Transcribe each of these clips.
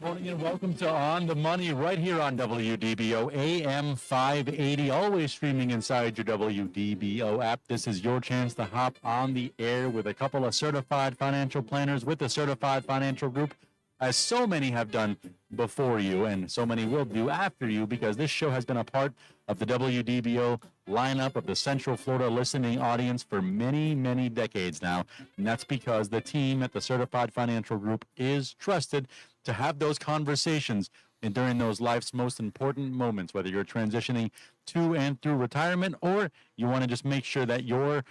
Morning and welcome to On the Money right here on WDBO AM 580, always streaming inside your WDBO app. This is your chance to hop on the air with a couple of certified financial planners with the Certified Financial Group, as so many have done before you and so many will do after you, because this show has been a part of the WDBO lineup of the Central Florida listening audience for many, many decades now. And that's because the team at the Certified Financial Group is trusted to have those conversations and during those life's most important moments, whether you're transitioning to and through retirement, or you want to just make sure that your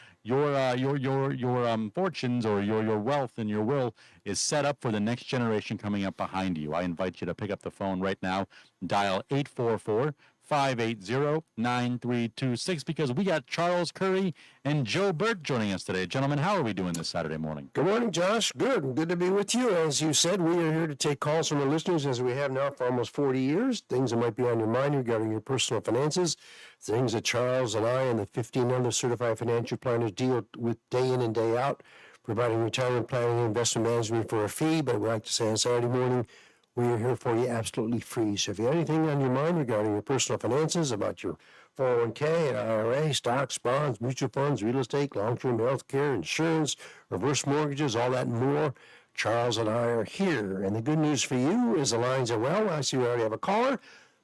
fortunes or your wealth and your will is set up for the next generation coming up behind you. I invite you to pick up the phone right now, dial 844-580-9326, because we got Charles Curry and Joe Bert joining us today. Gentlemen, how are we doing this Saturday morning? Good morning, Josh. Good. Good to be with you. As you said, we are here to take calls from our listeners, as we have now for almost 40 years. Things that might be on your mind regarding your personal finances, things that Charles and I and the 15 other certified financial planners deal with day in and day out, providing retirement planning and investment management for a fee. But we like to say on Saturday morning, we are here for you absolutely free. So if you have anything on your mind regarding your personal finances, about your 401k, IRA, stocks, bonds, mutual funds, real estate, long-term health care, insurance, reverse mortgages, all that and more, Charles and I are here. And the good news for you is the lines are well. I see we already have a caller,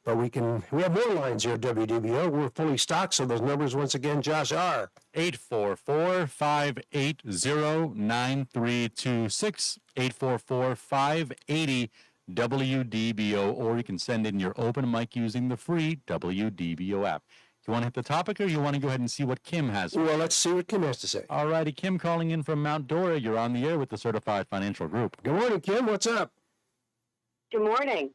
but we have more lines here at WDBO. We're fully stocked, so those numbers once again, Josh, are 844-580-9326, 844-580 WDBO, or you can send in your open mic using the free WDBO app. You want to hit the topic, or you want to go ahead and see what Kim has? Well, let's see what Kim has to say. All righty, Kim calling in from Mount Dora. You're on the air with the Certified Financial Group. Good morning, Kim. What's up? Good morning.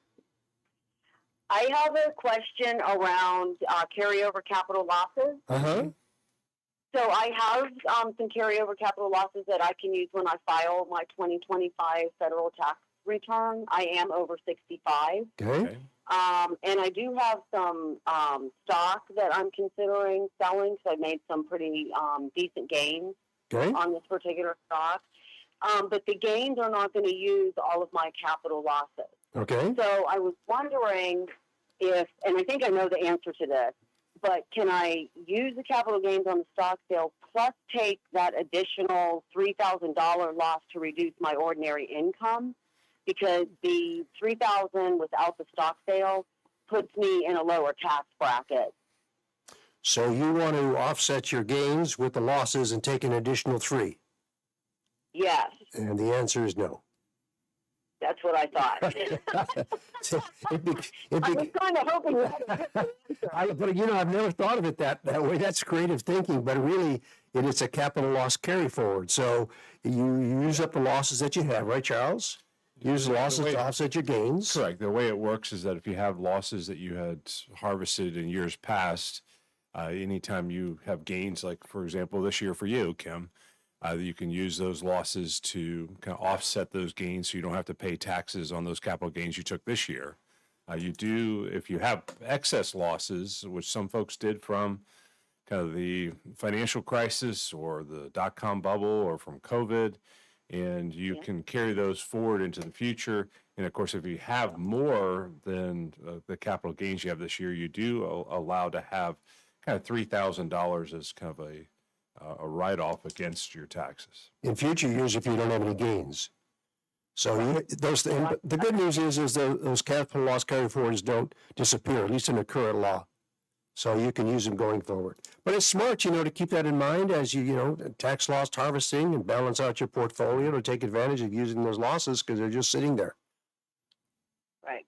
I have a question around carryover capital losses. So I have some carryover capital losses that I can use when I file my 2025 federal tax return. I am over 65. Okay. And I do have some stock that I'm considering selling, so I made some pretty decent gains on this particular stock. But the gains are not going to use all of my capital losses. Okay. So I was wondering if, and I think I know the answer to this, but can I use the capital gains on the stock sale plus take that additional $3,000 loss to reduce my ordinary income? Because the $3,000 without the stock sale puts me in a lower tax bracket. So you want to offset your gains with the losses and take an additional $3,000? Yes. And the answer is no. That's what I thought. I was kind of hoping that. But I've never thought of it that way. That's creative thinking, but really it is a capital loss carry forward. So you use up the losses that you have, right, Charles? Use the losses to offset your gains. Correct. The way it works is that if you have losses that you had harvested in years past, anytime you have gains, like, for example, this year for you, Kim, you can use those losses to kind of offset those gains so you don't have to pay taxes on those capital gains you took this year. You do, if you have excess losses, which some folks did from kind of the financial crisis or the dot-com bubble or from COVID, and you can carry those forward into the future. And of course, if you have more than the capital gains you have this year, you do allow to have kind of $3,000 as kind of a write-off against your taxes. In future years, if you don't have any gains. So the good news is those capital loss carry forwards don't disappear, at least in the current law. So you can use them going forward. But it's smart, to keep that in mind as you tax loss harvesting and balance out your portfolio to take advantage of using those losses because they're just sitting there. Right.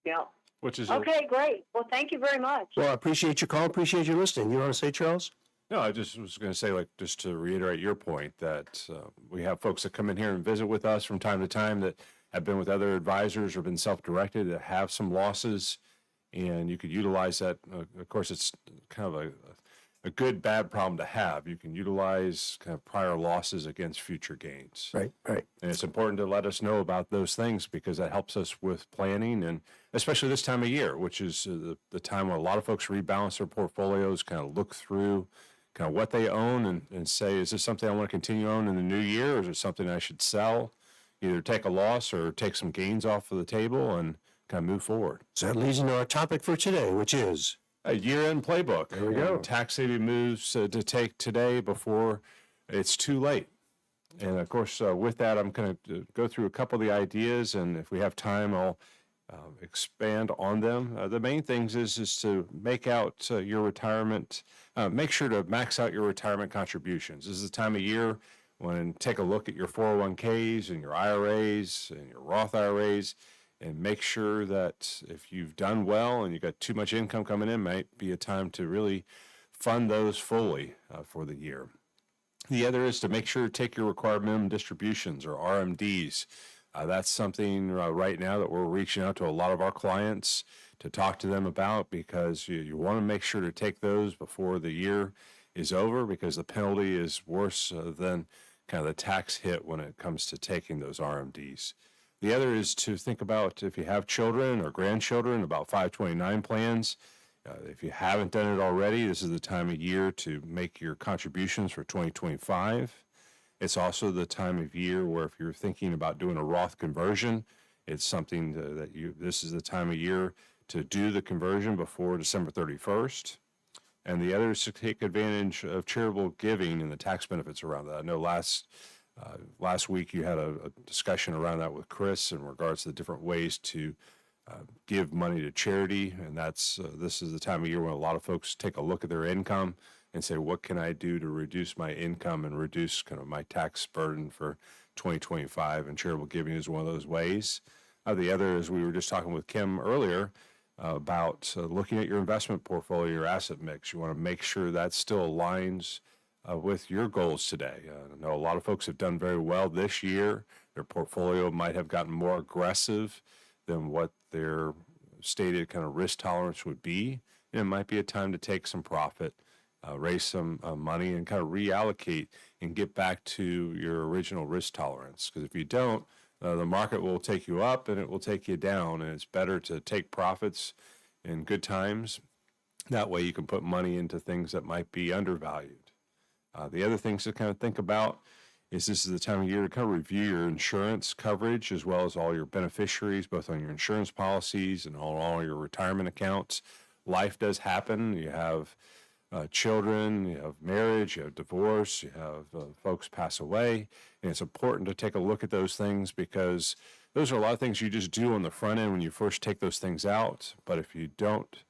Yeah. Which is okay, great. Well, thank you very much. Well, I appreciate your call. Appreciate you listening. You want to say, Charles? No, I just was going to say, just to reiterate your point, that we have folks that come in here and visit with us from time to time that have been with other advisors or been self-directed that have some losses, and you could utilize that. Of course, it's kind of a good, bad problem to have. You can utilize kind of prior losses against future gains. Right. And it's important to let us know about those things because that helps us with planning, and especially this time of year, which is the time when a lot of folks rebalance their portfolios, kind of look through kind of what they own and say, is this something I want to continue on in the new year, or is it something I should sell? either take a loss or take some gains off of the table and kind of move forward. So that leads into our topic for today, which is A year-end playbook. There we go. Tax saving moves to take today before it's too late. And of course, with that, I'm going to go through a couple of the ideas, and if we have time, I'll expand on them. The main things is to make out your retirement. Make sure to max out your retirement contributions. This is the time of year when take a look at your 401ks and your IRAs and your Roth IRAs, and make sure that if you've done well and you've got too much income coming in, might be a time to really fund those fully for the year. The other is to make sure to take your required minimum distributions, or RMDs. That's something right now that we're reaching out to a lot of our clients to talk to them about, because you want to make sure to take those before the year is over, because the penalty is worse than kind of the tax hit when it comes to taking those RMDs. The other is to think about, if you have children or grandchildren, about 529 plans. If you haven't done it already, this is the time of year to make your contributions for 2025. It's also the time of year where if you're thinking about doing a Roth conversion, it's something this is the time of year to do the conversion before December 31st. And the other is to take advantage of charitable giving and the tax benefits around that. I know last week you had a discussion around that with Chris in regards to the different ways to give money to charity, and this is the time of year when a lot of folks take a look at their income and say, what can I do to reduce my income and reduce kind of my tax burden for 2025, and charitable giving is one of those ways. The other is, we were just talking with Kim earlier about looking at your investment portfolio, your asset mix. You want to make sure that still aligns with your goals today. I know a lot of folks have done very well this year. Their portfolio might have gotten more aggressive than what their stated kind of risk tolerance would be. And it might be a time to take some profit, raise some money, and kind of reallocate and get back to your original risk tolerance. Because if you don't, the market will take you up and it will take you down. And it's better to take profits in good times. That way you can put money into things that might be undervalued. The other things to kind of think about is, this is the time of year to kind of review your insurance coverage, as well as all your beneficiaries, both on your insurance policies and on all your retirement accounts. Life does happen. You have children, you have marriage, you have divorce, you have folks pass away. And it's important to take a look at those things, because those are a lot of things you just do on the front end when you first take those things out. But if you don't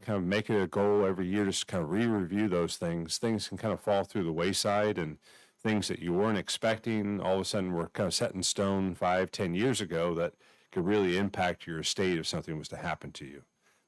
kind of make it a goal every year just to kind of re-review those things can kind of fall through the wayside, and things that you weren't expecting all of a sudden were kind of set in stone 5-10 years ago that could really impact your estate if something was to happen to you.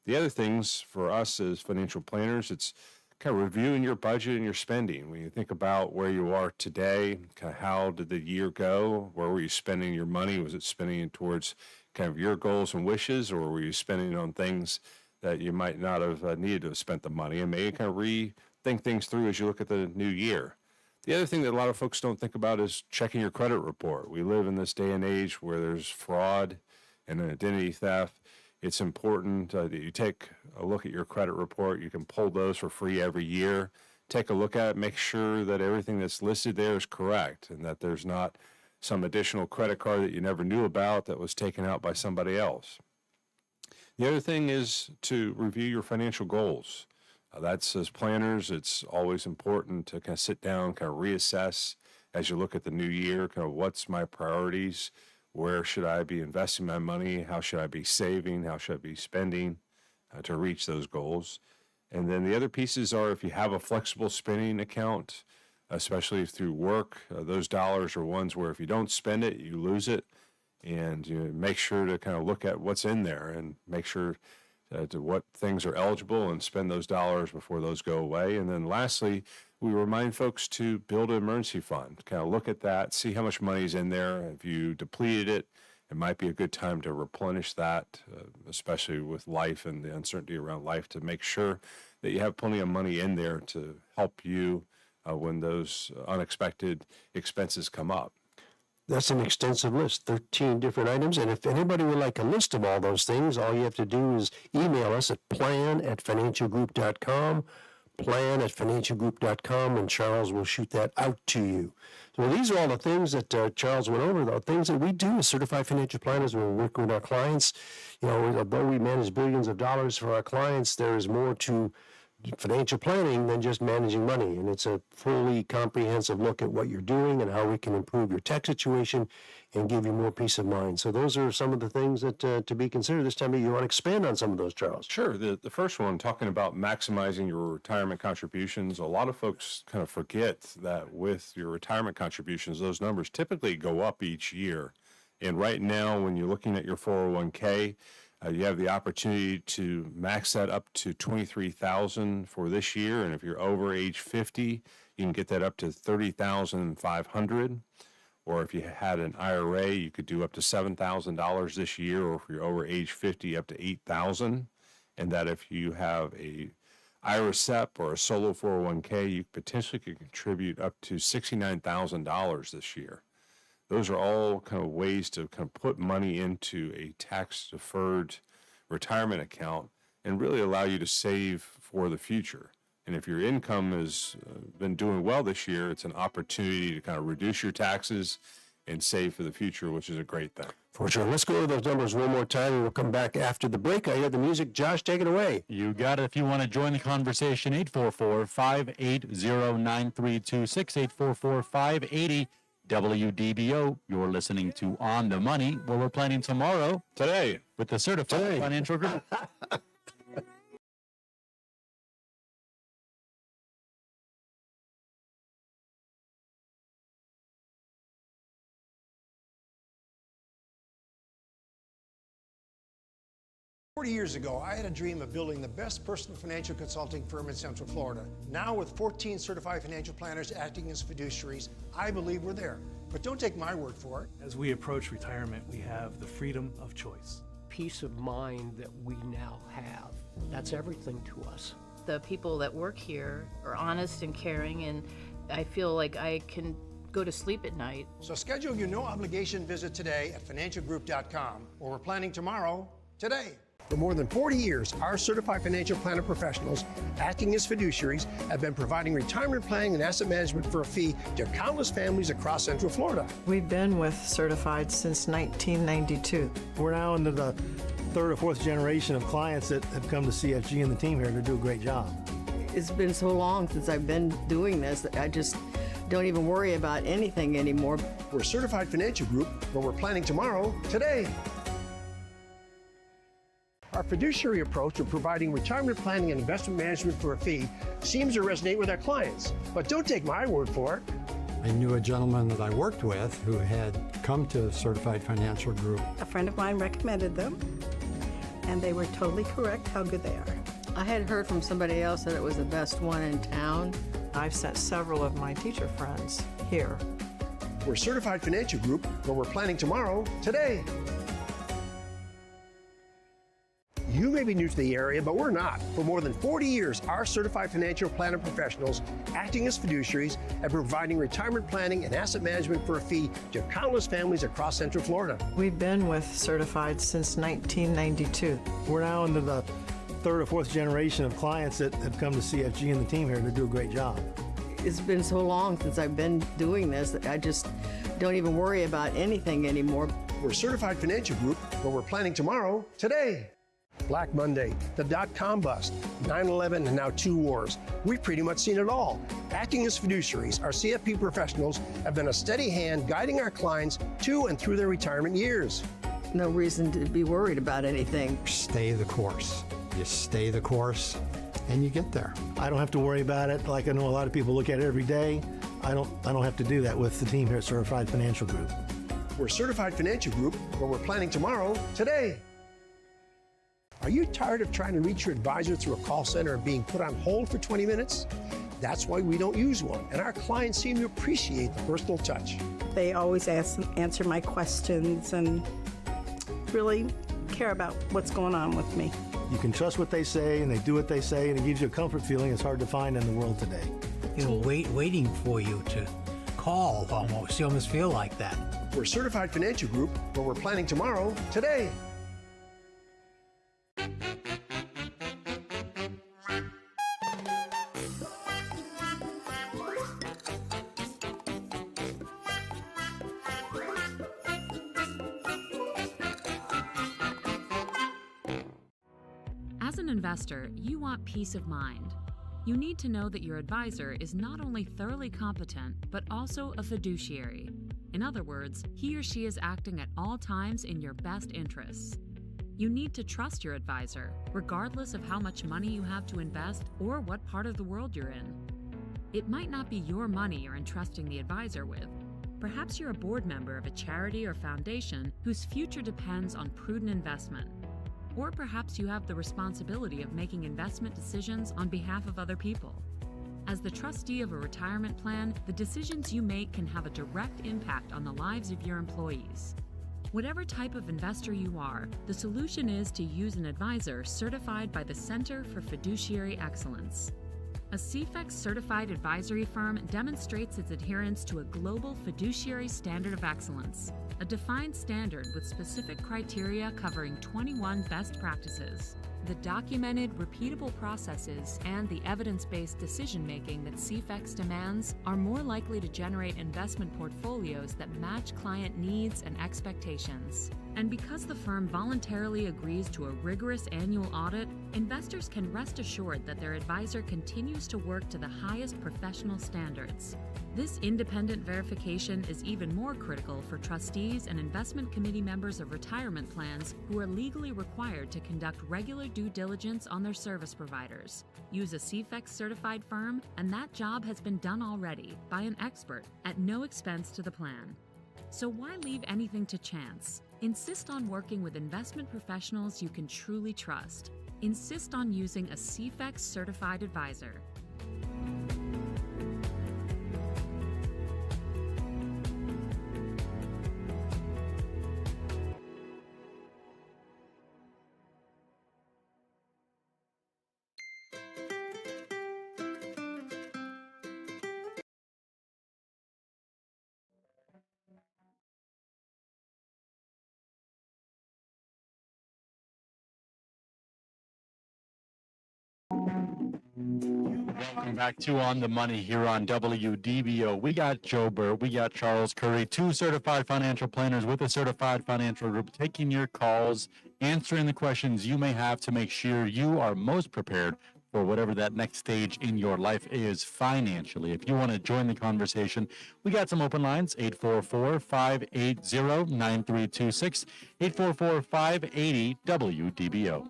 The other things for us as financial planners, it's kind of reviewing your budget and your spending. When you think about where you are today, kind of how did the year go? Where were you spending your money? Was it spending it towards kind of your goals and wishes, or were you spending it on things that you might not have needed to have spent the money? And maybe kind of rethink things through as you look at the new year. The other thing that a lot of folks don't think about is checking your credit report. We live in this day and age where there's fraud and identity theft. It's important that you take a look at your credit report. You can pull those for free every year. Take a look at it, make sure that everything that's listed there is correct, and that there's not some additional credit card that you never knew about that was taken out by somebody else. The other thing is to review your financial goals. That's, as planners, it's always important to kind of sit down, kind of reassess as you look at the new year, kind of what's my priorities, where should I be investing my money, how should I be saving, how should I be spending to reach those goals. And then the other pieces are, if you have a flexible spending account, especially through work, those dollars are ones where if you don't spend it, you lose it. And you make sure to kind of look at what's in there and make sure to what things are eligible and spend those dollars before those go away. And then lastly, we remind folks to build an emergency fund. Kind of look at that, see how much money is in there. If you depleted it, it might be a good time to replenish that, especially with life and the uncertainty around life, to make sure that you have plenty of money in there to help you when those unexpected expenses come up. That's an extensive list, 13 different items. And if anybody would like a list of all those things, all you have to do is email us at plan@financialgroup.com, plan@financialgroup.com, and Charles will shoot that out to you. So these are all the things that Charles went over, the things that we do as certified financial planners when we're working with our clients. You know, although we manage billions of dollars for our clients, there is more to financial planning than just managing money. And it's a fully comprehensive look at what you're doing and how we can improve your tax situation and give you more peace of mind. So those are some of the things that to be considered this time of year. You want to expand on some of those, Charles? Sure. The first one, talking about maximizing your retirement contributions, a lot of folks kind of forget that with your retirement contributions, those numbers typically go up each year. And right now, when you're looking at your 401k, you have the opportunity to max that up to $23,000 for this year, and if you're over age 50, you can get that up to $30,500. Or if you had an IRA, you could do up to $7,000 this year, or if you're over age 50, up to $8,000. And that if you have a IRA SEP or a solo 401k, you potentially could contribute up to $69,000 this year. Those are all kind of ways to kind of put money into a tax-deferred retirement account and really allow you to save for the future. And if your income has been doing well this year, it's an opportunity to kind of reduce your taxes and save for the future, which is a great thing. For sure. Let's go over those numbers one more time, and we'll come back after the break. I hear the music. Josh, take it away. You got it. If you want to join the conversation, 844-580-9326, 844-580 WDBO. You're listening to On the Money, where we're planning tomorrow, Today, with the Certified Financial Group. 40 years ago, I had a dream of building the best personal financial consulting firm in Central Florida. Now, with 14 certified financial planners acting as fiduciaries, I believe we're there. But don't take my word for it. As we approach retirement, we have the freedom of choice. Peace of mind that we now have. That's everything to us. The people that work here are honest and caring, and I feel like I can go to sleep at night. So schedule your no-obligation visit today at financialgroup.com, where we're planning tomorrow, today. For more than 40 years, our certified financial planner professionals, acting as fiduciaries, have been providing retirement planning and asset management for a fee to countless families across Central Florida. We've been with Certified since 1992. We're now into the third or fourth generation of clients that have come to CFG and the team here to do a great job. It's been so long since I've been doing this that I just don't even worry about anything anymore. We're Certified Financial Group, where we're planning tomorrow, today. Our fiduciary approach of providing retirement planning and investment management for a fee seems to resonate with our clients. But don't take my word for it. I knew a gentleman that I worked with who had come to Certified Financial Group. A friend of mine recommended them, and they were totally correct how good they are. I had heard from somebody else that it was the best one in town. I've sent several of my teacher friends here. We're Certified Financial Group, where we're planning tomorrow, today. You may be new to the area, but we're not. For more than 40 years, our certified financial planner professionals, acting as fiduciaries, have been providing retirement planning and asset management for a fee to countless families across Central Florida. We've been with Certified since 1992. We're now into the third or fourth generation of clients that have come to CFG and the team here to do a great job. It's been so long since I've been doing this that I just don't even worry about anything anymore. We're Certified Financial Group, where we're planning tomorrow, today. Black Monday, the dot-com bust, 9/11, and now two wars. We've pretty much seen it all. Acting as fiduciaries, our CFP professionals have been a steady hand guiding our clients to and through their retirement years. No reason to be worried about anything. Stay the course. You stay the course and you get there. I don't have to worry about it like I know a lot of people look at it every day. I don't have to do that with the team here at Certified Financial Group. We're Certified Financial Group, where we're planning tomorrow, today. Are you tired of trying to reach your advisor through a call center and being put on hold for 20 minutes? That's why we don't use one, and our clients seem to appreciate the personal touch. They always answer my questions and really care about what's going on with me. You can trust what they say, and they do what they say, and it gives you a comfort feeling it's hard to find in the world today. Waiting for you to call almost. You almost feel like that. We're Certified Financial Group, where we're planning tomorrow, today. As an investor, you want peace of mind. You need to know that your advisor is not only thoroughly competent, but also a fiduciary. In other words, he or she is acting at all times in your best interests. You need to trust your advisor, regardless of how much money you have to invest or what part of the world you're in. It might not be your money you're entrusting the advisor with. Perhaps you're a board member of a charity or foundation whose future depends on prudent investment. Or perhaps you have the responsibility of making investment decisions on behalf of other people. As the trustee of a retirement plan, the decisions you make can have a direct impact on the lives of your employees. Whatever type of investor you are, the solution is to use an advisor certified by the Center for Fiduciary Excellence. A CFEX certified advisory firm demonstrates its adherence to a global fiduciary standard of excellence, a defined standard with specific criteria covering 21 best practices. The documented, repeatable processes and the evidence-based decision-making that CFEX demands are more likely to generate investment portfolios that match client needs and expectations. And because the firm voluntarily agrees to a rigorous annual audit, investors can rest assured that their advisor continues to work to the highest professional standards. This independent verification is even more critical for trustees and investment committee members of retirement plans who are legally required to conduct regular due diligence on their service providers. Use a CFEX certified firm, and that job has been done already by an expert at no expense to the plan. So why leave anything to chance? Insist on working with investment professionals you can truly trust. Insist on using a CFEX certified advisor. Welcome back to On the Money here on WDBO. We got Joe Bert, we got Charles Curry, two certified financial planners with a certified financial group, taking your calls, answering the questions you may have to make sure you are most prepared for whatever that next stage in your life is financially. If you want to join the conversation, we got some open lines, 844-580-9326, 844-580-WDBO.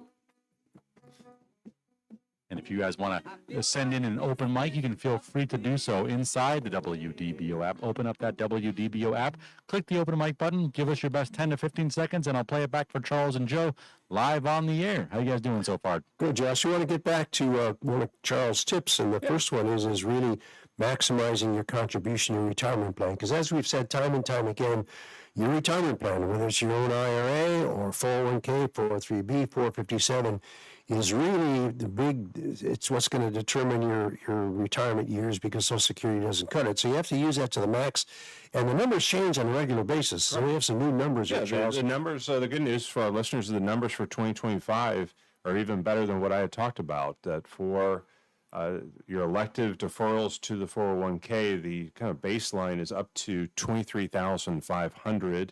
And if you guys want to send in an open mic, you can feel free to do so inside the WDBO app. Open up that WDBO app, click the open mic button, give us your best 10 to 15 seconds, and I'll play it back for Charles and Joe live on the air. How you guys doing so far? Good, Josh. We want to get back to one of Charles' tips, and the first one is really maximizing your contribution to your retirement plan. Because as we've said time and time again, your retirement plan, whether it's your own IRA or 401k, 403b, 457, is really it's what's going to determine your retirement years, because Social Security doesn't cut it. So you have to use that to the max. And the numbers change on a regular basis. So we have some new numbers. Yeah, the numbers, the good news for our listeners, the numbers for 2025 are even better than what I had talked about. That for your elective deferrals to the 401k, the kind of baseline is up to $23,500.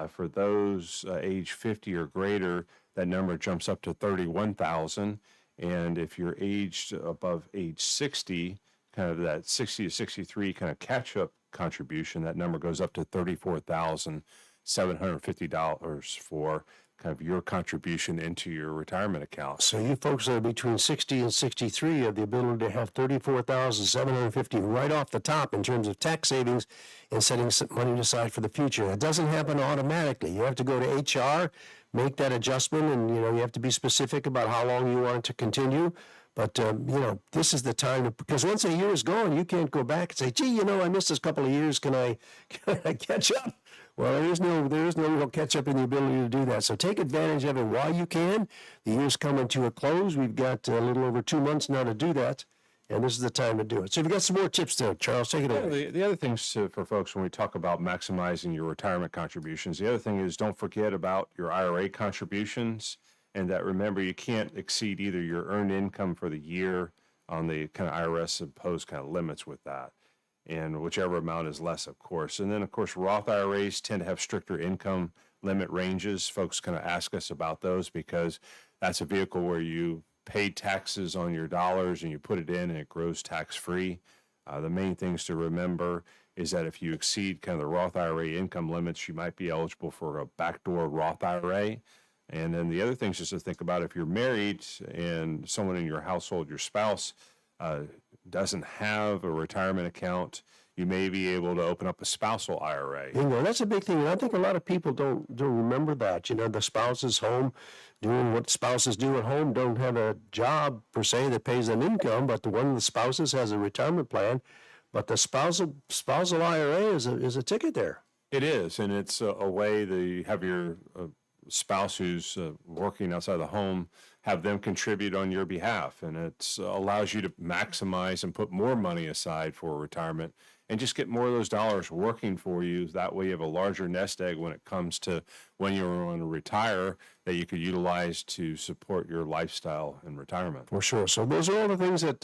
For those age 50 or greater, that number jumps up to $31,000. And if you're aged above age 60, kind of that 60 to 63 kind of catch-up contribution, that number goes up to $34,750 for kind of your contribution into your retirement account. So you folks that are between 60 and 63 have the ability to have $34,750 right off the top in terms of tax savings and setting some money aside for the future. It doesn't happen automatically. You have to go to HR, make that adjustment, and you have to be specific about how long you want it to continue. But this is the time because once a year is gone, you can't go back and say, "Gee, I missed this couple of years. Can I catch up?" Well, there is no real catch up in the ability to do that. So take advantage of it while you can. The year's coming to a close. We've got a little over 2 months now to do that, and this is the time to do it. So we've got some more tips there. Charles, take it over. The other things for folks when we talk about maximizing your retirement contributions, the other thing is don't forget about your IRA contributions, and that remember you can't exceed either your earned income for the year on the kind of IRS imposed kind of limits with that, and whichever amount is less, of course. And then, of course, Roth IRAs tend to have stricter income limit ranges. Folks kind of ask us about those because That's a vehicle where you pay taxes on your dollars and you put it in and it grows tax-free. The main things to remember is that if you exceed kind of the Roth IRA income limits, you might be eligible for a backdoor Roth IRA. And then the other things just to think about, if you're married and someone in your household, your spouse, doesn't have a retirement account, you may be able to open up a spousal IRA. Bingo, that's a big thing. And I think a lot of people don't remember that. You know, the spouse is home doing what spouses do at home, don't have a job per se that pays them income, but one of the spouses has a retirement plan. But the spousal IRA is a ticket there. It is, and it's a way that you have your spouse who's working outside the home, have them contribute on your behalf. And it allows you to maximize and put more money aside for retirement and just get more of those dollars working for you. That way you have a larger nest egg when it comes to when you're going to retire that you could utilize to support your lifestyle in retirement. For sure. So those are all the things that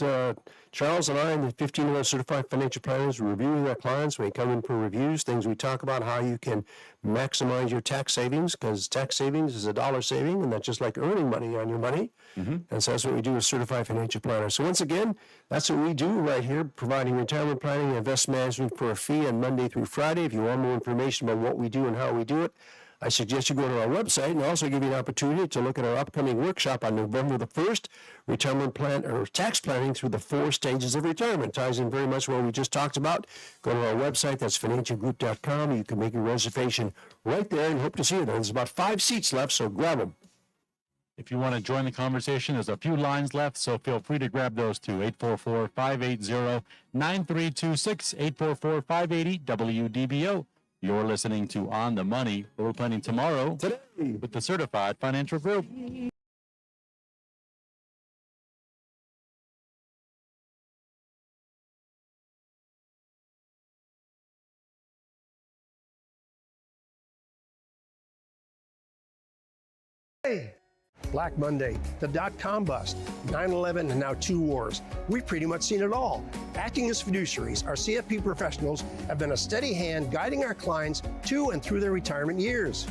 Charles and I and the 15 other certified financial planners review with our clients when we come in for reviews, things we talk about, how you can maximize your tax savings, because tax savings is a dollar saving, and that's just like earning money on your money. And so that's what we do with certified financial planners. So once again, that's what we do right here, providing retirement planning and investment management for a fee on Monday through Friday. If you want more information about what we do and how we do it, I suggest you go to our website, and also give you an opportunity to look at our upcoming workshop on November the 1st, retirement plan or tax planning through the 4 stages of retirement. Ties in very much what we just talked about. Go to our website, that's financialgroup.com. You can make your reservation right there and hope to see you there. There's about 5 seats left, so grab them. If you want to join the conversation, there's a few lines left, so feel free to grab those too. 844-580-9326, 844-580-WDBO. You're listening to On the Money. We're planning tomorrow Today. with the Certified Financial Group. Hey, Black Monday, the dot-com bust, 9/11, and now 2 wars. We've pretty much seen it all. Acting as fiduciaries, our CFP professionals have been a steady hand guiding our clients to and through their retirement years.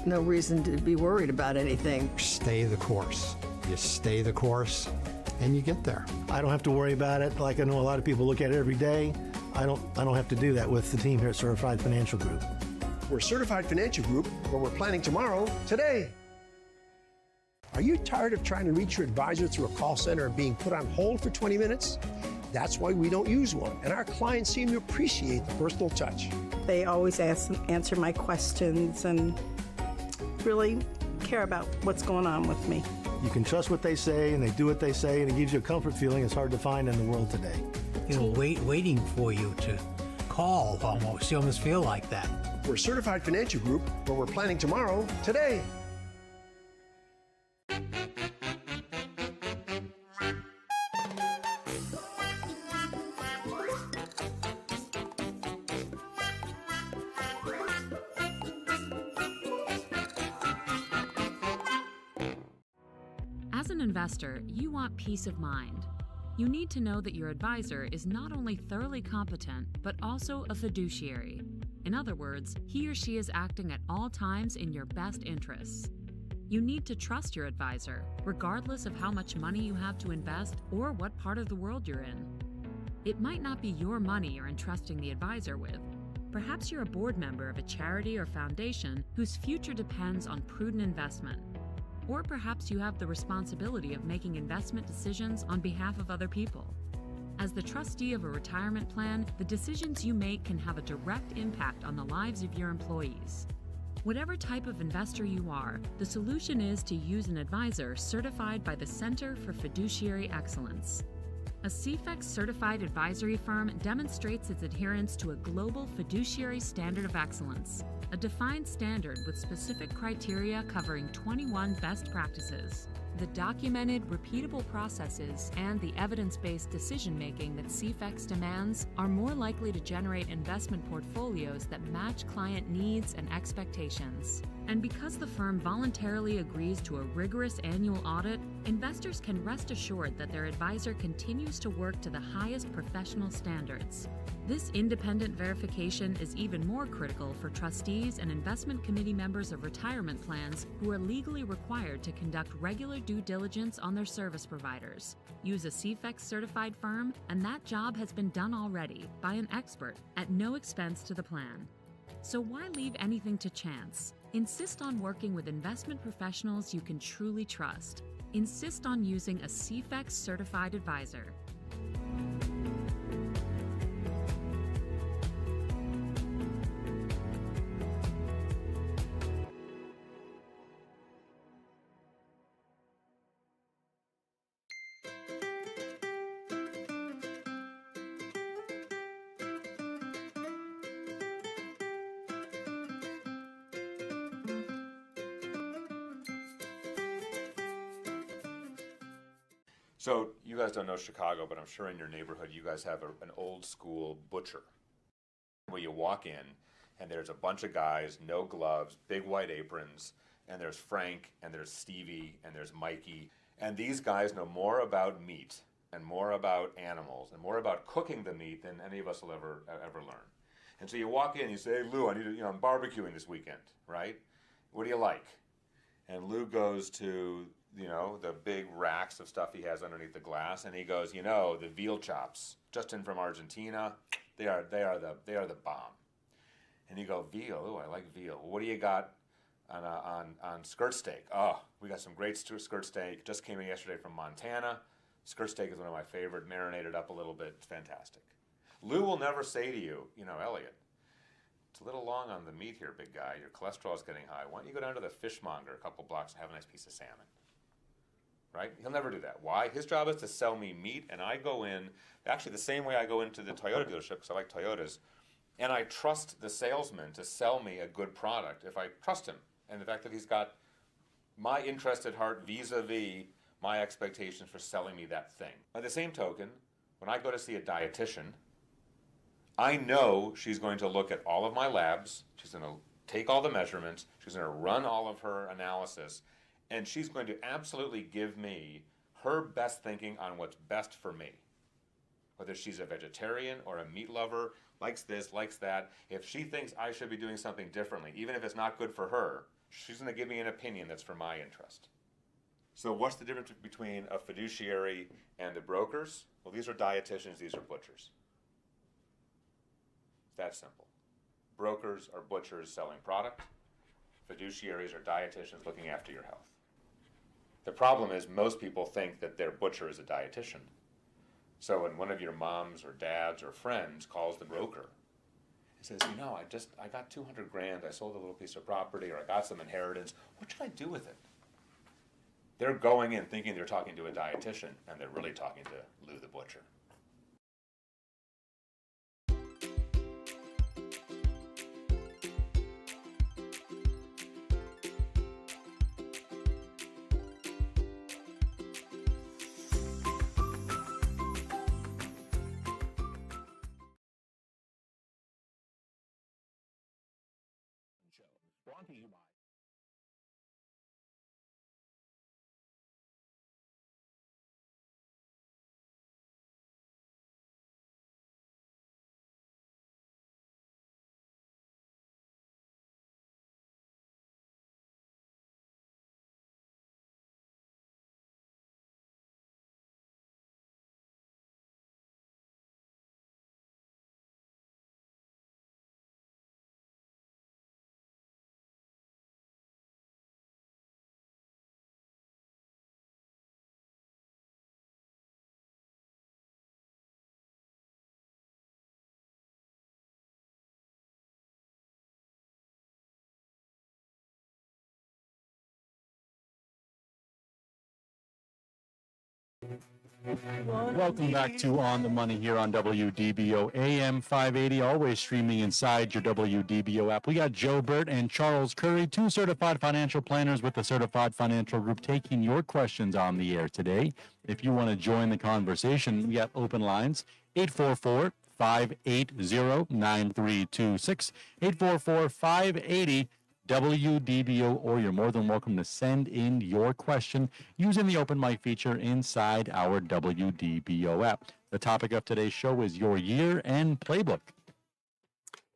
No reason to be worried about anything. Stay the course. You stay the course, and you get there. I don't have to worry about it like I know a lot of people look at it every day. I don't have to do that with the team here at Certified Financial Group. We're Certified Financial Group, where we're planning tomorrow, today. Are you tired of trying to reach your advisor through a call center and being put on hold for 20 minutes? That's why we don't use one, and our clients seem to appreciate the personal touch. They always answer my questions and really care about what's going on with me. You can trust what they say, and they do what they say, and it gives you a comfort feeling it's hard to find in the world today. You know, waiting for you to call almost. You almost feel like that. We're Certified Financial Group, where we're planning tomorrow, today. As an investor, you want peace of mind. You need to know that your advisor is not only thoroughly competent, but also a fiduciary. In other words, he or she is acting at all times in your best interests. You need to trust your advisor, regardless of how much money you have to invest or what part of the world you're in. It might not be your money you're entrusting the advisor with. Perhaps you're a board member of a charity or foundation whose future depends on prudent investment. Or perhaps you have the responsibility of making investment decisions on behalf of other people. As the trustee of a retirement plan, the decisions you make can have a direct impact on the lives of your employees. Whatever type of investor you are, the solution is to use an advisor certified by the Center for Fiduciary Excellence. A CFEX certified advisory firm demonstrates its adherence to a global fiduciary standard of excellence, a defined standard with specific criteria covering 21 best practices. The documented, repeatable processes and the evidence-based decision-making that CFEX demands are more likely to generate investment portfolios that match client needs and expectations. And because the firm voluntarily agrees to a rigorous annual audit, investors can rest assured that their advisor continues to work to the highest professional standards. This independent verification is even more critical for trustees and investment committee members of retirement plans who are legally required to conduct regular due diligence on their service providers. Use a CFEX certified firm, and that job has been done already by an expert at no expense to the plan. So why leave anything to chance? Insist on working with investment professionals you can truly trust. Insist on using a CFEX certified advisor. So you guys don't know Chicago, but I'm sure in your neighborhood you guys have an old school butcher where you walk in and there's a bunch of guys, no gloves, big white aprons, and there's Frank and there's Stevie and there's Mikey. And these guys know more about meat and more about animals and more about cooking the meat than any of us will ever learn. And so you walk in and you say, hey, Lou, I need to, I'm barbecuing this weekend, right? What do you like? And Lou goes to the big racks of stuff he has underneath the glass, and he goes, the veal chops, just in from Argentina, they are the bomb. And you go, veal, oh, I like veal. Well, what do you got on skirt steak? Oh, we got some great skirt steak, just came in yesterday from Montana. Skirt steak is one of my favorite, marinated up a little bit, it's fantastic. Lou will never say to you, Elliot, it's a little long on the meat here, big guy, your cholesterol is getting high. Why don't you go down to the fishmonger a couple blocks and have a nice piece of salmon? Right? He'll never do that. Why? His job is to sell me meat, and I go in, actually the same way I go into the Toyota dealership, because I like Toyotas, and I trust the salesman to sell me a good product if I trust him. And the fact that he's got my interest at heart vis-a-vis my expectations for selling me that thing. By the same token, when I go to see a dietitian, I know she's going to look at all of my labs, she's going to take all the measurements, she's going to run all of her analysis, and she's going to absolutely give me her best thinking on what's best for me. Whether she's a vegetarian or a meat lover, likes this, likes that, if she thinks I should be doing something differently, even if it's not good for her, she's going to give me an opinion that's for my interest. So what's the difference between a fiduciary and the brokers? Well, these are dietitians, these are butchers. It's that simple. Brokers are butchers selling product. Fiduciaries are dietitians looking after your health. The problem is most people think that their butcher is a dietitian. So when one of your moms or dads or friends calls the broker, he says, I got 200 grand, I sold a little piece of property, or I got some inheritance, what should I do with it? They're going in thinking they're talking to a dietitian, and they're really talking to Lou the butcher. Brought to you by Welcome back to On the Money here on WDBO AM 580, always streaming inside your WDBO app. We got Joe Bert and Charles Curry, two certified financial planners with the Certified Financial Group, taking your questions on the air today. If you want to join the conversation, we got open lines, 844-580-9326, 844-580 WDBO, or you're more than welcome to send in your question using the open mic feature inside our WDBO app. The topic of today's show is your year-end playbook.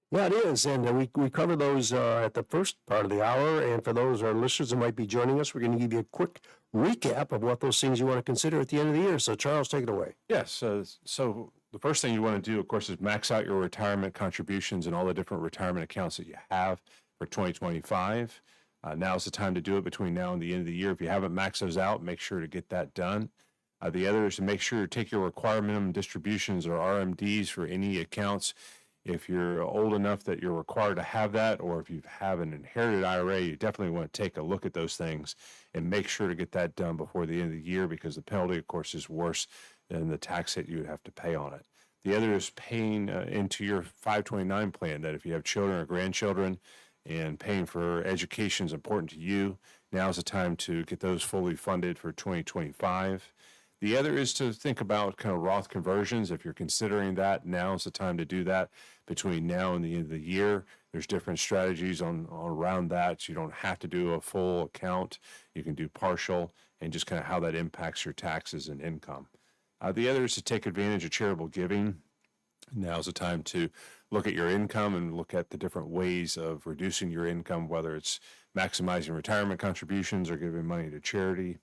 Yeah, it is. And we cover those at the first part of the hour. And for those our listeners that might be joining us, we're going to give you a quick recap of what those things you want to consider at the end of the year. So, Charles, take it away. Yes. So the first thing you want to do, of course, is max out your retirement contributions and all the different retirement accounts that you have for 2025. Now's the time to do it between now and the end of the year. If you haven't maxed those out, make sure to get that done. The other is to make sure to take your required minimum distributions or RMDs for any accounts. If you're old enough that you're required to have that, or if you have an inherited IRA, you definitely want to take a look at those things and make sure to get that done before the end of the year, because the penalty, of course, is worse than the tax that you would have to pay on it. The other is paying into your 529 plan, that if you have children or grandchildren and paying for education is important to you, now's the time to get those fully funded for 2025. The other is to think about kind of Roth conversions. If you're considering that, now's the time to do that between now and the end of the year. There's different strategies around that. So you don't have to do a full account. You can do partial, and just kind of how that impacts your taxes and income. The other is to take advantage of charitable giving. Now's the time to look at your income and look at the different ways of reducing your income, whether it's maximizing retirement contributions or giving money to charity.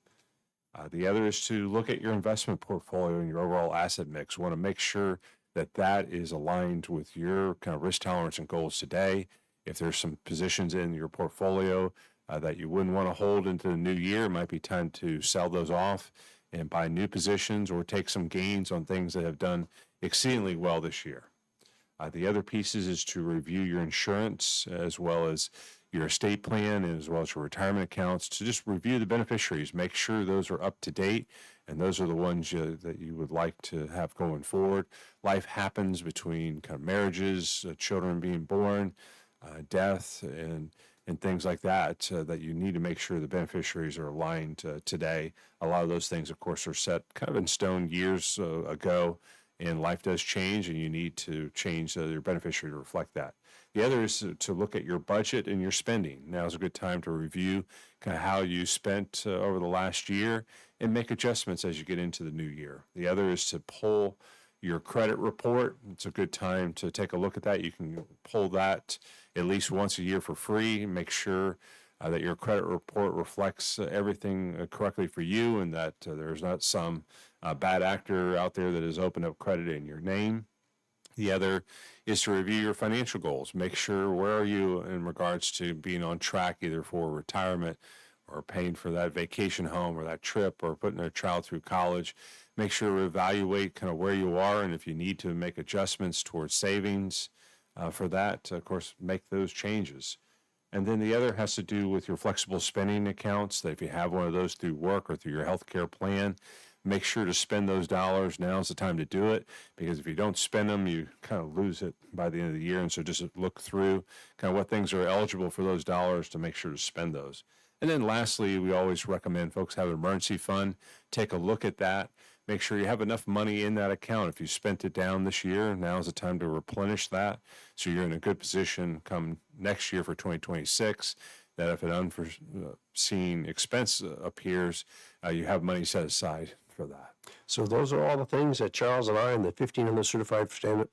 The other is to look at your investment portfolio and your overall asset mix. You want to make sure that that is aligned with your kind of risk tolerance and goals today. If there's some positions in your portfolio that you wouldn't want to hold into the new year, it might be time to sell those off and buy new positions, or take some gains on things that have done exceedingly well this year. The other pieces is to review your insurance as well as your estate plan, as well as your retirement accounts, to just review the beneficiaries, make sure those are up to date, and those are the ones that you would like to have going forward. Life happens between kind of marriages, children being born, death, and things like that, that you need to make sure the beneficiaries are aligned today. A lot of those things, of course, are set kind of in stone years ago, and life does change, and you need to change your beneficiary to reflect that. The other is to look at your budget and your spending. Now is a good time to review kind of how you spent over the last year and make adjustments as you get into the new year. The other is to pull your credit report. It's a good time to take a look at that. You can pull that at least once a year for free and make sure that your credit report reflects everything correctly for you, and that there's not some bad actor out there that has opened up credit in your name. The other is to review your financial goals. Make sure, where are you in regards to being on track either for retirement or paying for that vacation home or that trip or putting a child through college. Make sure to evaluate kind of where you are, and if you need to make adjustments towards savings for that, of course, make those changes. And then the other has to do with your flexible spending accounts, that if you have one of those through work or through your healthcare plan, make sure to spend those dollars. Now's the time to do it, because if you don't spend them, you kind of lose it by the end of the year. And so just look through kind of what things are eligible for those dollars to make sure to spend those. And then lastly, we always recommend folks have an emergency fund. Take a look at that. Make sure you have enough money in that account. If you spent it down this year, now's the time to replenish that, so you're in a good position come next year for 2026, that if an unforeseen expense appears, you have money set aside for that. So those are all the things that Charles and I and the 1,500 certified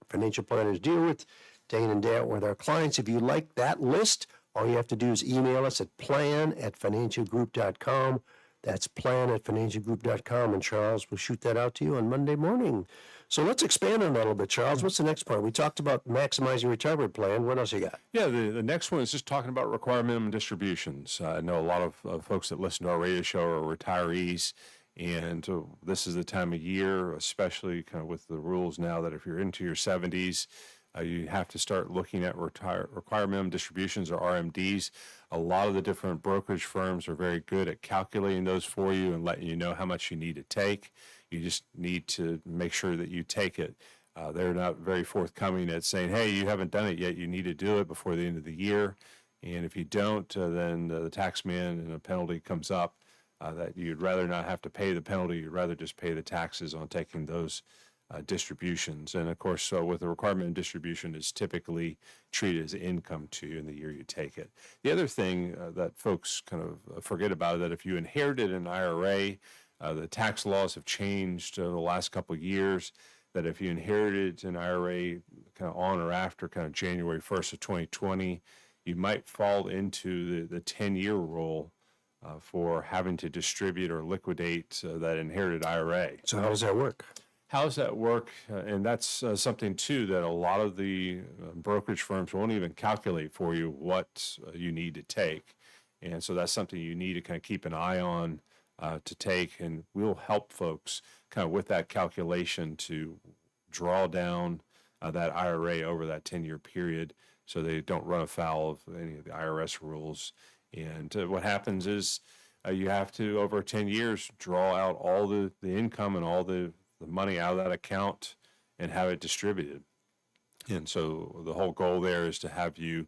financial planners deal with day in and day out with our clients. If you like that list, all you have to do is email us at plan@financialgroup.com. That's plan@financialgroup.com, and Charles will shoot that out to you on Monday morning. So let's expand on that a little bit, Charles. What's the next part? We talked about maximizing retirement plan. What else you got? Yeah, the next one is just talking about required minimum distributions. I know a lot of folks that listen to our radio show are retirees, and this is the time of year, especially kind of with the rules now, that if you're into your 70s, you have to start looking at required minimum distributions, or RMDs. A lot of the different brokerage firms are very good at calculating those for you and letting you know how much you need to take. You just need to make sure that you take it. They're not very forthcoming at saying, hey, you haven't done it yet, you need to do it before the end of the year. And if you don't, then the tax man and a penalty comes up that you'd rather not have to pay the penalty. You'd rather just pay the taxes on taking those distributions. And of course, so with the requirement of distribution is typically treated as income to you in the year you take it. The other thing that folks kind of forget about is that if you inherited an IRA, the tax laws have changed the last couple of years, that if you inherited an IRA kind of on or after kind of January 1st of 2020, you might fall into the 10-year rule for having to distribute or liquidate that inherited IRA. So how does that work? How does that work? And that's something, too, that a lot of the brokerage firms won't even calculate for you what you need to take. And so that's something you need to kind of keep an eye on to take. And we'll help folks kind of with that calculation to draw down that IRA over that 10-year period so they don't run afoul of any of the IRS rules. And what happens is you have to, over 10 years, draw out all the income and all the money out of that account and have it distributed. And so the whole goal there is to have you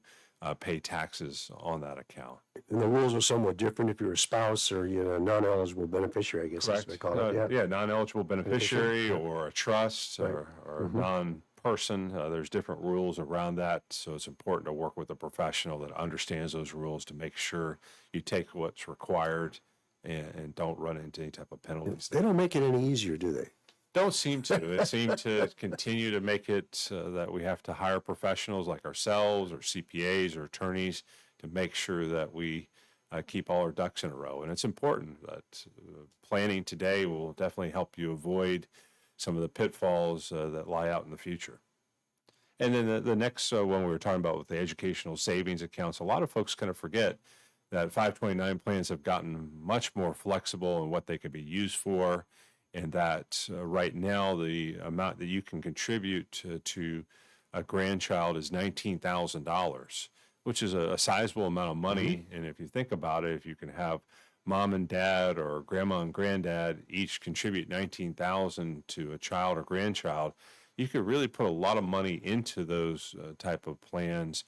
pay taxes on that account. And the rules are somewhat different if you're a spouse or a non-eligible beneficiary, I guess that's what they call it. Yeah, non-eligible beneficiary or a trust or a non-person. There's different rules around that. So it's important to work with a professional that understands those rules to make sure you take what's required and don't run into any type of penalties. They don't make it any easier, do they? Don't seem to. It seemed to continue to make it that we have to hire professionals like ourselves or CPAs or attorneys to make sure that we keep all our ducks in a row. And it's important that planning today will definitely help you avoid some of the pitfalls that lie out in the future. And then the next one we were talking about with the educational savings accounts, a lot of folks kind of forget that 529 plans have gotten much more flexible in what they could be used for. And that right now, the amount that you can contribute to a grandchild is $19,000, which is a sizable amount of money. And if you think about it, if you can have mom and dad or grandma and granddad each contribute $19,000 to a child or grandchild, you could really put a lot of money into those type of plans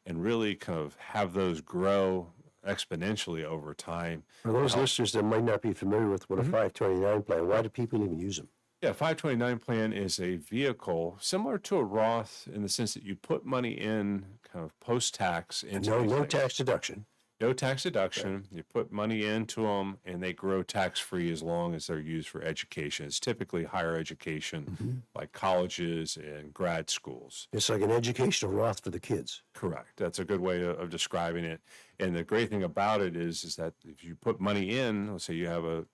and really kind of have those grow exponentially over time. For those listeners that might not be familiar with what a 529 plan, why do people even use them? Yeah, 529 plan is a vehicle similar to a Roth in the sense that you put money in kind of post-tax into no tax deduction. No tax deduction. You put money into them and they grow tax-free as long as they're used for education. It's typically higher education like colleges and grad schools. It's like an educational Roth for the kids. Correct. That's a good way of describing it. And the great thing about it is that if you put money in, let's say you have a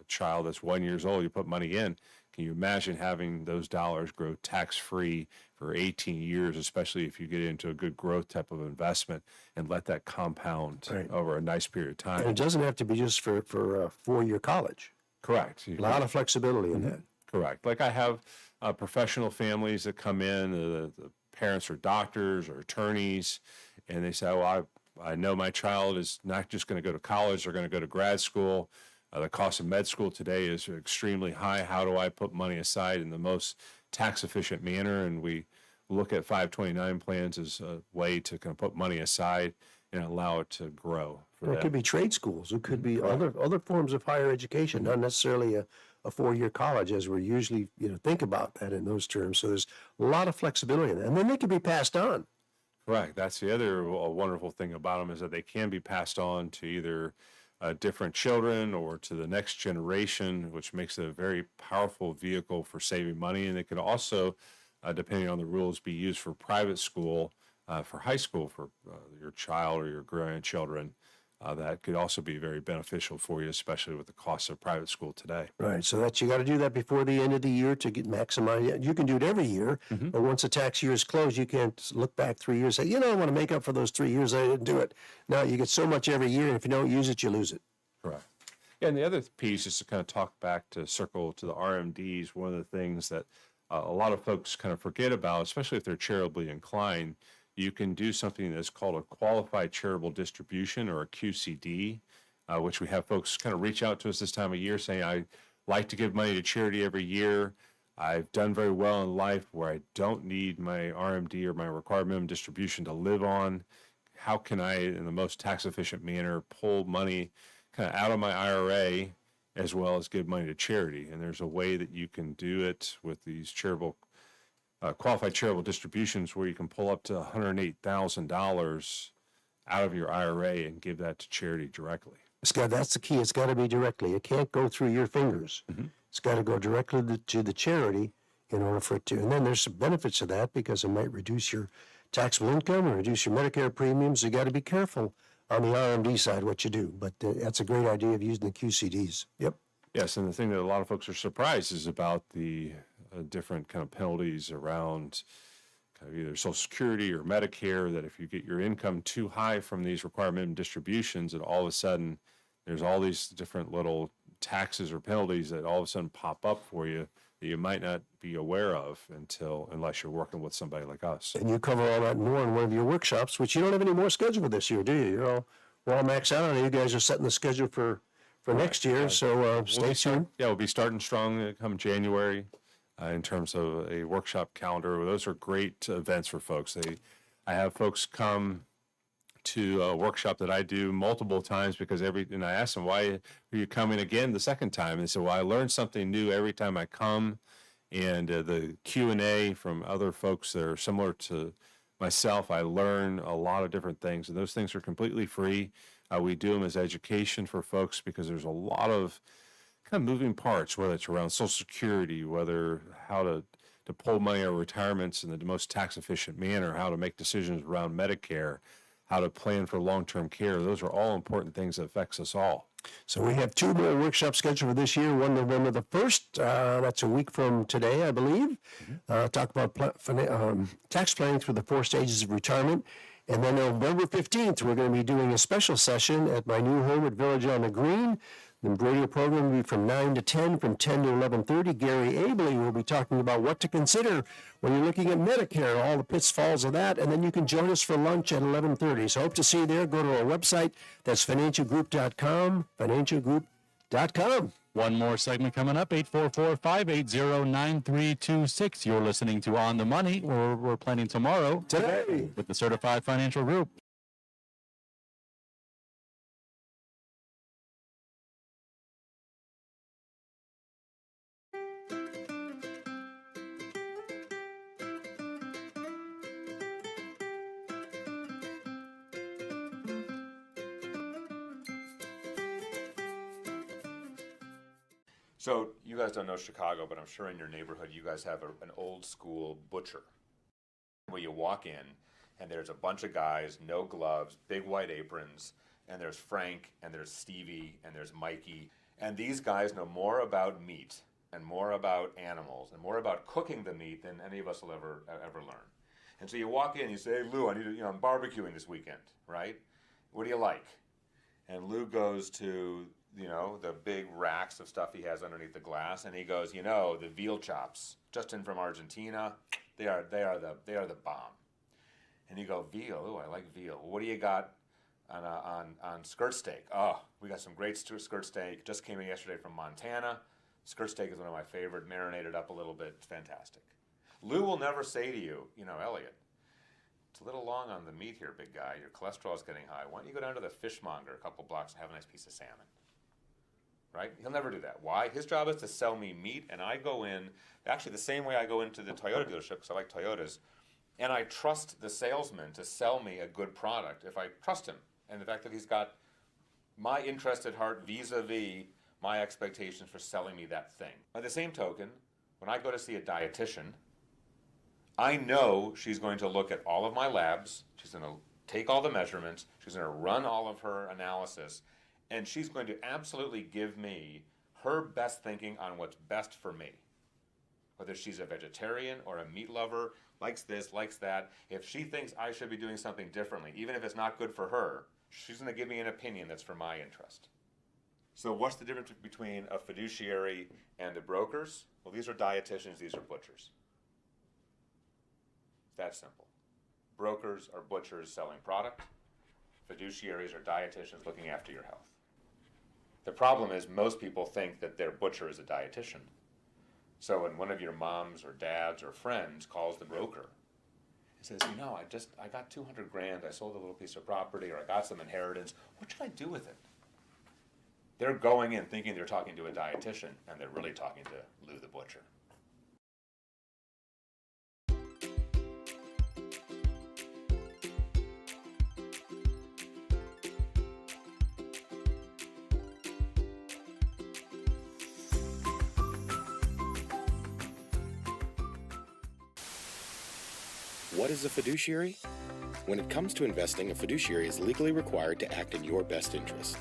child that's 1 year old, you put money in, can you imagine having those dollars grow tax-free for 18 years, especially if you get into a good growth type of investment and let that compound over a nice period of time? And it doesn't have to be just for a 4-year college. Correct. A lot of flexibility in that. Correct. Like I have professional families that come in, the parents are doctors or attorneys, and they say, oh, I know my child is not just going to go to college, they're going to go to grad school. The cost of med school today is extremely high. How do I put money aside in the most tax efficient manner? And we look at 529 plans as a way to kind of put money aside and allow it to grow. It could be trade schools. It could be other forms of higher education, not necessarily a 4-year college, as we usually think about that in those terms. So there's a lot of flexibility in that. And then they can be passed on. Right. That's the other wonderful thing about them is that they can be passed on to either different children or to the next generation, which makes it a very powerful vehicle for saving money. And it could also, depending on the rules, be used for private school, for high school, for your child or your grandchildren. That could also be very beneficial for you, especially with the cost of private school today. Right. So you got to do that before the end of the year to get maximize. You can do it every year, but once the tax year is closed, you can't look back 3 years and say, I want to make up for those 3 years I didn't do it. No, you get so much every year, and if you don't use it, you lose it. Correct. Yeah, and the other piece is to kind of talk back to circle to the RMDs. One of the things that a lot of folks kind of forget about, especially if they're charitably inclined, you can do something that's called a qualified charitable distribution, or a QCD, which we have folks kind of reach out to us this time of year saying, I like to give money to charity every year. I've done very well in life where I don't need my RMD or my required minimum distribution to live on. How can I, in the most tax efficient manner, pull money kind of out of my IRA as well as give money to charity. And there's a way that you can do it with these charitable, qualified charitable distributions where you can pull up to $108,000 out of your IRA and give that to charity directly. That's the key. It's got to be directly. It can't go through your fingers. It's got to go directly to the charity in order for it to. And then there's some benefits to that because it might reduce your taxable income or reduce your Medicare premiums. You got to be careful on the RMD side what you do. But that's a great idea of using the QCDs. Yep. Yes, and the thing that a lot of folks are surprised is about the different kind of penalties around kind of either Social Security or Medicare, that if you get your income too high from these required minimum distributions, that all of a sudden there's all these different little taxes or penalties that all of a sudden pop up for you that you might not be aware of unless you're working with somebody like us. And you cover all that more in one of your workshops, which you don't have any more scheduled for this year, do you? We're all maxed out. You guys are setting the schedule for next year, so stay tuned. We'll be starting strong come January in terms of a workshop calendar. Those are great events for folks. I have folks come to a workshop that I do multiple times and I ask them, why are you coming again the second time? And they say, well, I learn something new every time I come. And the Q&A from other folks that are similar to myself, I learn a lot of different things, and those things are completely free. We do them as education for folks because there's a lot of kind of moving parts, whether it's around Social Security, how to pull money out of retirements in the most tax efficient manner, how to make decisions around Medicare, how to plan for long-term care. Those are all important things that affects us all. So we have 2 more workshops scheduled for this year. One November the 1st, that's a week from today, I believe. Talk about tax planning through the 4 stages of retirement. And then November 15th, we're going to be doing a special session at my new home at Village on the Green. The radio program will be from 9 to 10, from 10 to 11:30. Gary Abley will be talking about what to consider when you're looking at Medicare, all the pitfalls of that, and then you can join us for lunch at 11:30. So hope to see you there. Go to our website. That's financialgroup.com, financialgroup.com. One more segment coming up, 844-580-9326. You're listening to On the Money, where we're planning tomorrow Today. with the Certified Financial Group. So you guys don't know Chicago, but I'm sure in your neighborhood you guys have an old school butcher where you walk in and there's a bunch of guys, no gloves, big white aprons, and there's Frank and there's Stevie and there's Mikey. And these guys know more about meat and more about animals and more about cooking the meat than any of us will ever learn. And so you walk in and you say, hey, Lou, I'm barbecuing this weekend, right? What do you like? And Lou goes to the big racks of stuff he has underneath the glass, and he goes, the veal chops, just in from Argentina, they are the bomb. And you go, veal? Ooh, I like veal. Well, what do you got on skirt steak? Oh, we got some great skirt steak. Just came in yesterday from Montana. Skirt steak is one of my favorite, marinated up a little bit. It's fantastic. Lou will never say to you, Elliot, it's a little long on the meat here, big guy. Your cholesterol is getting high. Why don't you go down to the fishmonger a couple blocks and have a nice piece of salmon? Right? He'll never do that. Why? His job is to sell me meat, and I go in, actually the same way I go into the Toyota dealership, because I like Toyotas, and I trust the salesman to sell me a good product if I trust him. And the fact that he's got my interest at heart vis-a-vis my expectations for selling me that thing. By the same token, when I go to see a dietitian, I know she's going to look at all of my labs, she's going to take all the measurements, she's going to run all of her analysis, and she's going to absolutely give me her best thinking on what's best for me. Whether she's a vegetarian or a meat lover, likes this, likes that, if she thinks I should be doing something differently, even if it's not good for her, she's going to give me an opinion that's for my interest. So what's the difference between a fiduciary and the brokers? Well, these are dietitians, these are butchers. It's that simple. Brokers are butchers selling product. Fiduciaries are dietitians looking after your health. The problem is most people think that their butcher is a dietitian. So when one of your moms or dads or friends calls the broker and says, I got $200,000, I sold a little piece of property, or I got some inheritance, what should I do with it? They're going in thinking they're talking to a dietitian, and they're really talking to Lou the butcher. What is a fiduciary? When it comes to investing, a fiduciary is legally required to act in your best interest.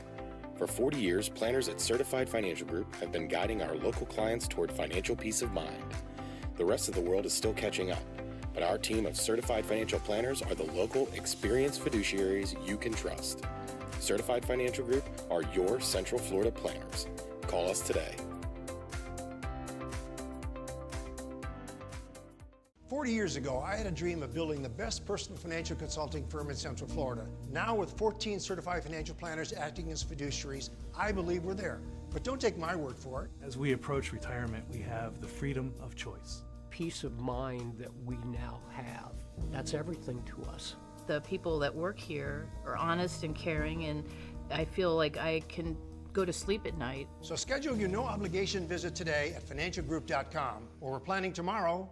For 40 years, planners at Certified Financial Group have been guiding our local clients toward financial peace of mind. The rest of the world is still catching up, but our team of certified financial planners are the local, experienced fiduciaries you can trust. Certified Financial Group are your Central Florida planners. Call us today. 40 years ago, I had a dream of building the best personal financial consulting firm in Central Florida. Now, with 14 certified financial planners acting as fiduciaries, I believe we're there. But don't take my word for it. As we approach retirement, we have the freedom of choice. Peace of mind that we now have, that's everything to us. The people that work here are honest and caring, and I feel like I can go to sleep at night. So schedule your no-obligation visit today at financialgroup.com, where we're planning tomorrow.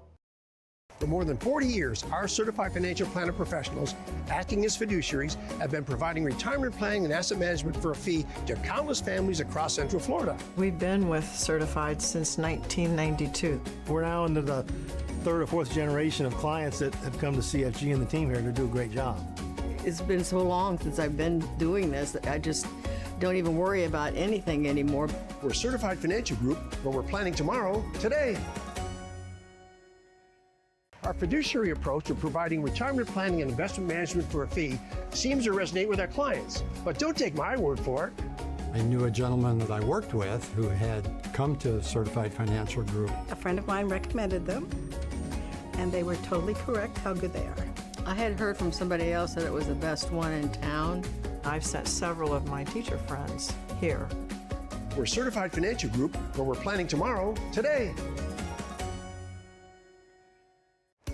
For more than 40 years, our certified financial planner professionals, acting as fiduciaries, have been providing retirement planning and asset management for a fee to countless families across Central Florida. We've been with Certified since 1992. We're now into the third or fourth generation of clients that have come to CFG and the team here to do a great job. It's been so long since I've been doing this that I just don't even worry about anything anymore. We're Certified Financial Group, where we're planning tomorrow, today. Our fiduciary approach of providing retirement planning and investment management for a fee seems to resonate with our clients. But don't take my word for it. I knew a gentleman that I worked with who had come to Certified Financial Group. A friend of mine recommended them, and they were totally correct how good they are. I had heard from somebody else that it was the best one in town. I've sent several of my teacher friends here. We're Certified Financial Group, where we're planning tomorrow, today.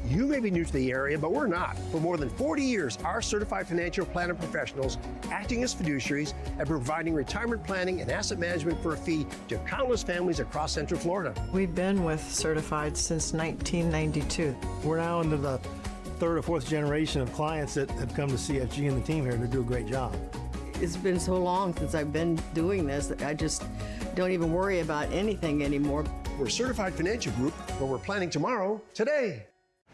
You may be new to the area, but we're not. For more than 40 years, our certified financial planner professionals, acting as fiduciaries, have been providing retirement planning and asset management for a fee to countless families across Central Florida. We've been with Certified since 1992. We're now into the third or fourth generation of clients that have come to CFG and the team here to do a great job. It's been so long since I've been doing this that I just don't even worry about anything anymore. We're Certified Financial Group, where we're planning tomorrow, today.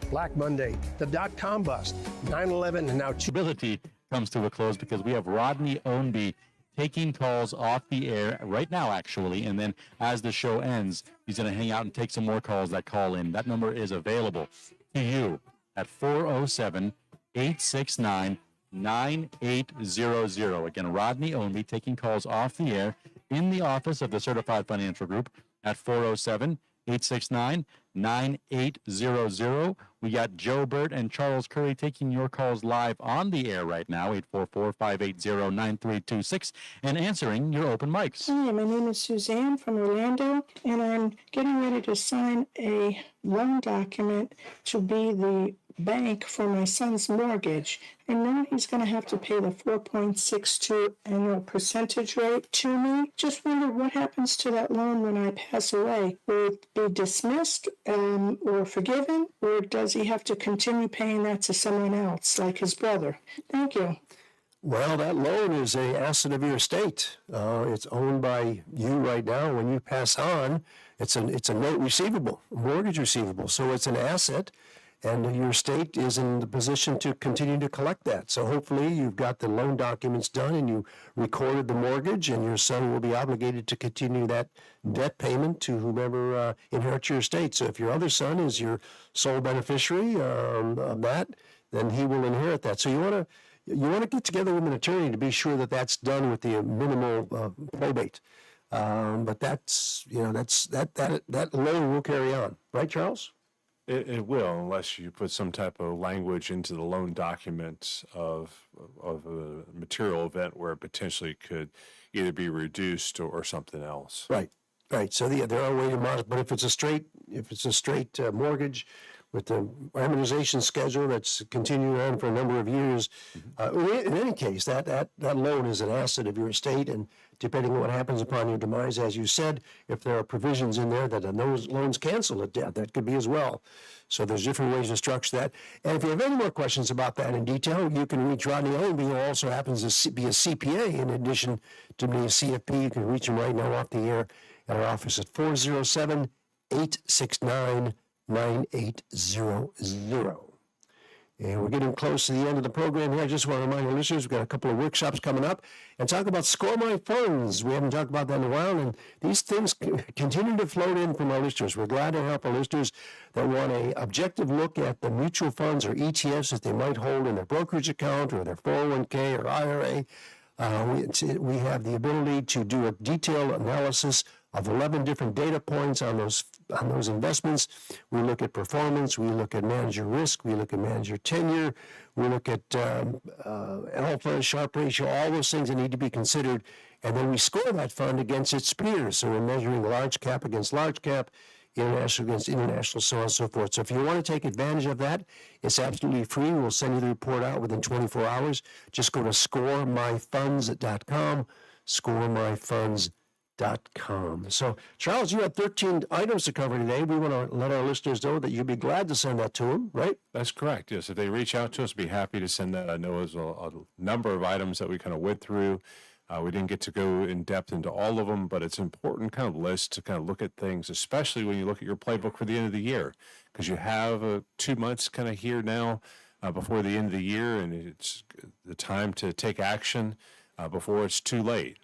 Black Monday, the dot-com bust, 9/11, and now Ability comes to a close because we have Rodney Ownby taking calls off the air right now, actually, and then as the show ends, he's going to hang out and take some more calls that call in. That number is available to you at 407-869-9800. Again, Rodney Ownby taking calls off the air in the office of the Certified Financial Group at 407-869-9800. We got Joe Bert and Charles Curry taking your calls live on the air right now, 844-580-9326, and answering your open mics. Hi, my name is Suzanne from Orlando, and I'm getting ready to sign a loan document to be the bank for my son's mortgage. And now he's going to have to pay the 4.62 annual percentage rate to me. Just wonder what happens to that loan when I pass away. Will it be dismissed or forgiven, or does he have to continue paying that to someone else, like his brother? Thank you. Well, that loan is an asset of your estate. It's owned by you right now. When you pass on, it's a note receivable, a mortgage receivable. So it's an asset, and your estate is in the position to continue to collect that. So hopefully you've got the loan documents done and you recorded the mortgage, and your son will be obligated to continue that debt payment to whomever inherits your estate. So if your other son is your sole beneficiary of that, then he will inherit that. So you want to get together with an attorney to be sure that that's done with the minimal probate. But that loan will carry on, right, Charles? It will, unless you put some type of language into the loan document of a material event where it potentially could either be reduced or something else. Right. So there are ways to monitor, but if it's a straight mortgage with the amortization schedule that's continuing on for a number of years. In any case, that loan is an asset of your estate, and depending on what happens upon your demise, as you said, if there are provisions in there that those loans cancel at death, that could be as well. So there's different ways to structure that. And if you have any more questions about that in detail, you can reach Rodney Owenby, who also happens to be a CPA in addition to being a CFP. You can reach him right now off the air at our office at 407-869-9800. And we're getting close to the end of the program here. I just want to remind our listeners, we've got a couple of workshops coming up and talk about Score My Funds. We haven't talked about that in a while, and these things continue to float in from our listeners. We're glad to help our listeners that want an objective look at the mutual funds or ETFs that they might hold in their brokerage account or their 401k or IRA. We have the ability to do a detailed analysis of 11 different data points on those investments. We look at performance, we look at manager risk, we look at manager tenure, we look at alpha, Sharpe ratio, all those things that need to be considered, and then we score that fund against its peers. So we're measuring large cap against large cap, international against international, so on and so forth. So if you want to take advantage of that, it's absolutely free. We'll send you the report out within 24 hours. Just go to scoremyfunds.com, scoremyfunds.com. So, Charles, you had 13 items to cover today. We want to let our listeners know that you'd be glad to send that to them, right? That's correct. Yes, if they reach out to us, be happy to send that. I know there's a number of items that we kind of went through. We didn't get to go in depth into all of them, but it's an important kind of list to kind of look at things, especially when you look at your playbook for the end of the year, because you have 2 months kind of here now before the end of the year, and it's the time to take action before it's too late.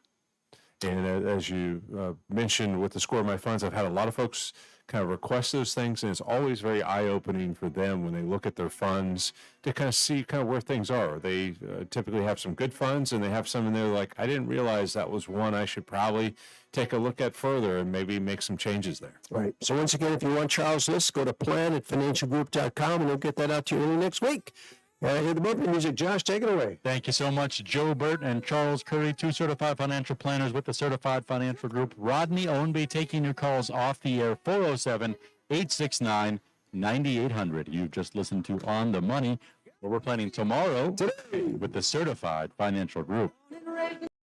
And as you mentioned with the Score My Funds, I've had a lot of folks kind of request those things, and it's always very eye-opening for them when they look at their funds to kind of see kind of where things are. They typically have some good funds, and they have some in there like, I didn't realize that was one I should probably take a look at further and maybe make some changes there. Right. So once again, if you want Charles' list, go to plan@financialgroup.com, and he'll get that out to you early next week. Hear the bumper music. Josh, take it away. Thank you so much, Joe Bert and Charles Curry, two certified financial planners with the Certified Financial Group. Rodney Owenby taking your calls off the air, 407-869-9800. You've just listened to On the Money, where we're planning tomorrow with the Certified Financial Group.